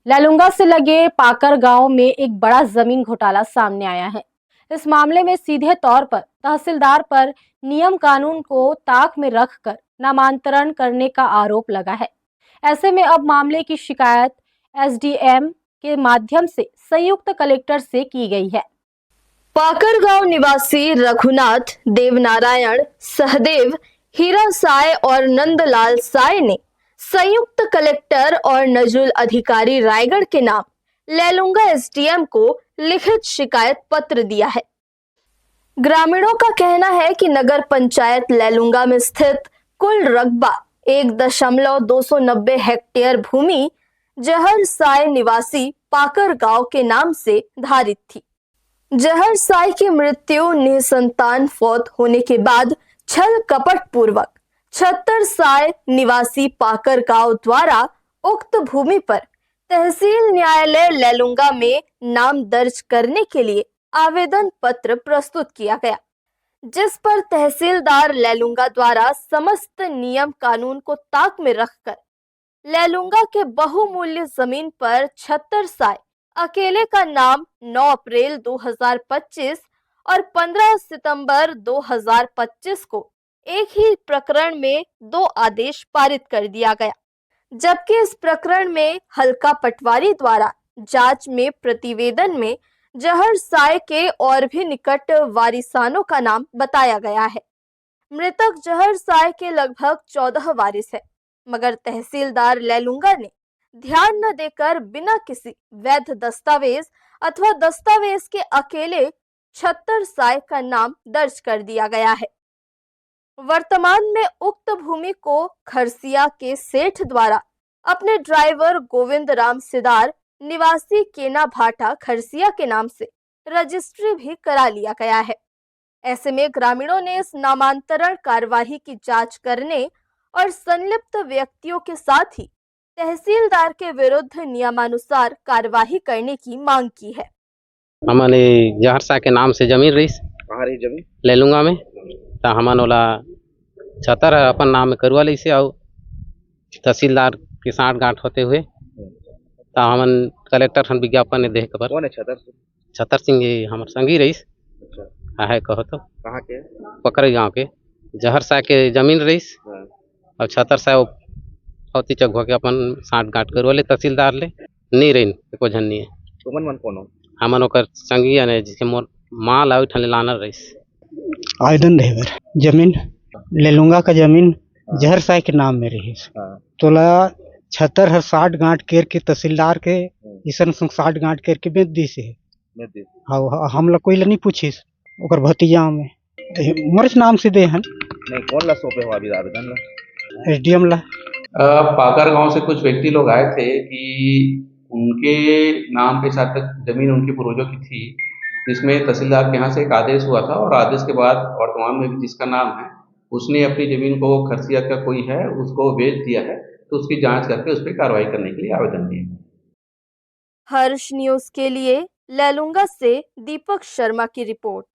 लैलूंगा से लगे पाकर गांव में एक बड़ा जमीन घोटाला सामने आया है। इस मामले में सीधे तौर पर तहसीलदार पर नियम कानून को ताक में रखकर नामांतरण करने का आरोप लगा है। ऐसे में अब मामले की शिकायत एसडीएम के माध्यम से संयुक्त कलेक्टर से की गई है। पाकर गांव निवासी रघुनाथ, देवनारायण, सहदेव, हीरा साय और नंदलाल साय ने संयुक्त कलेक्टर और नजुल अधिकारी रायगढ़ के नाम लैलूंगा एसडीएम को लिखित शिकायत पत्र दिया है। ग्रामीणों का कहना है कि नगर पंचायत लैलूंगा में स्थित कुल रकबा 1.290 हेक्टेयर भूमि जहर साय निवासी पाकर गांव के नाम से धारित थी। जहर साय की मृत्यु निसंतान फौत होने के बाद छल कपट पूर्वक 76 साय निवासी पाकर गांव द्वारा उक्त भूमि पर तहसील न्यायालय लैलूंगा में नाम दर्ज करने के लिए आवेदन पत्र प्रस्तुत किया गया, जिस पर तहसीलदार लैलूंगा द्वारा समस्त नियम कानून को ताक में रखकर लैलूंगा के बहुमूल्य जमीन पर 76 साय अकेले का नाम 9 अप्रैल 2025 और 15 सितंबर 2025 को एक ही प्रकरण में 2 आदेश पारित कर दिया गया, जबकि इस प्रकरण में हल्का पटवारी द्वारा जांच में प्रतिवेदन में जहर साय के और भी निकट वारिसानों का नाम बताया गया है। मृतक जहर साय के लगभग 14 वारिस है, मगर तहसीलदार लैलूंगा ने ध्यान न देकर बिना किसी वैध दस्तावेज अथवा दस्तावेज के अकेले 76 साय का नाम दर्ज कर दिया गया है। वर्तमान में उक्त भूमि को खरसिया के सेठ द्वारा अपने ड्राइवर गोविंद राम सिदार निवासी केना भाटा खरसिया के नाम से रजिस्ट्री भी करा लिया गया है। ऐसे में ग्रामीणों ने इस नामांतरण कार्यवाही की जांच करने और संलिप्त व्यक्तियों के साथ ही तहसीलदार के विरुद्ध नियमानुसार कार्यवाही करने की मांग की है। हमने जहर साय के नाम से जमीन रही जमीन लैलूंगा में तो हमन ओला 76 अपन नाम में करवा ली से और तहसीलदार के साठ गांठ होते हुए तो हमन कलेक्टर खन विज्ञापन ने देख खबर कौन है छतर सिंह हमार संगी रहीस है कहो तो कहाँ के पकड़ गाँव के जहर साय के जमीन रहीस और 76 साय होती चक के अपन साठ गांठ करवा ले तहसीलदार ले नहीं रही एको झन नहीं है तुमन मन कौन हो हमन ओकर संगी ने जिसके मोर माल आउ ठन लाना रहीस आवेदन देवर जमीन लैलूंगा का जमीन जहर साय के नाम में रही तोला 76 हर 60 गांठ केर के तहसीलदार के ईसन 60 गांठ केर के बेच दी से हाँ हम लोग कोई नहीं पूछिस ओकर भतीजा में मर्ज नाम से दे हन नहीं कौन ला सौंपे हो अभी आवेदन ला एसडीएम ला पाकर गांव से कुछ व्यक्ति लोग आए थे कि उनके नाम के साथ जमीन उनके पूर्वजों की थी, जिसमें तहसीलदार के यहाँ से एक आदेश हुआ था और आदेश के बाद वर्तमान में भी जिसका नाम है उसने अपनी जमीन को खरसिया का कोई है उसको बेच दिया है, तो उसकी जांच करके उस पर कार्रवाई करने के लिए आवेदन दिया। हर्ष न्यूज के लिए लैलूंगा से दीपक शर्मा की रिपोर्ट।